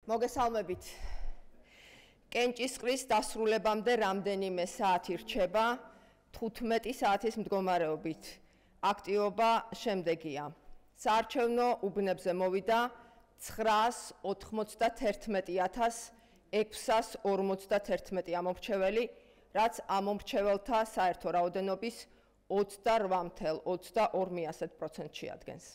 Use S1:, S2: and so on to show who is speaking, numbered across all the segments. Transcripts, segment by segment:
S1: მოგესალმებით. კენჭისყრის დასრულებამდე რამდენიმე საათი რჩება 15 საათის მდგომარეობით. აქტივობა შემდეგია. საარჩევნო უბნებზე მოვიდა 991,651 ამომრჩეველი, რაც ამომრჩეველთა საერთო რაოდენობის 28.22% შეადგენს.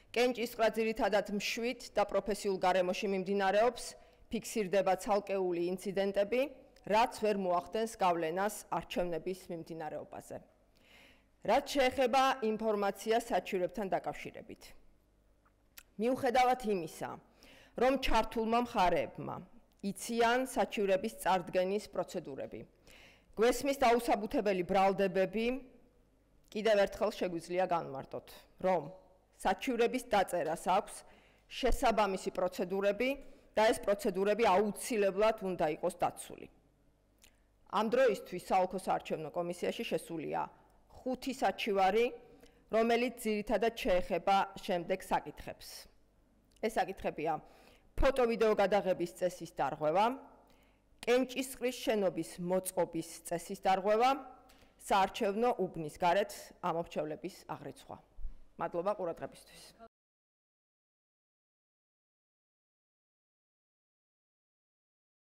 S1: კენჭისყრა ძირითადად მშვიდ და პროფესიულ გარემოში მიმდინარეობს, ფიქსირდება ცალკეული ინციდენტები, რაც ვერ მოახდენს გავლენას არჩევნების მიმდინარეობაზე. რაც შეეხება ინფორმაციას საჩივრებთან დაკავშირებით. მიუხედავად იმისა, რომ ჩართულმა მხარეებმა იციან საჩივრების წარდგენის პროცედურები, გვესმის დაუსაბუთებელი ბრალდებები, კიდევ ერთხელ შეგვიძლია განვმარტოთ, რომ საჩივრების დაწერას აქვს შესაბამისი პროცედურები და ეს პროცედურები აუცილებლად უნდა იყოს დაცული. ამ დროისთვის საოლქო საარჩევნო კომისიაში შესულია 5 საჩივარი, რომელიც ძირითადად შეეხება შემდეგ საკითხებს. ეს საკითხებია ფოტო-ვიდეო გადაღების წესის დარღვევა, კენჭისყრის შენობის მოწყობის წესის დარღვევა, საარჩევნო უბნის გარეთ ამომრჩევლების აღრიცხვა. მადლობა ყურადღებისთვის.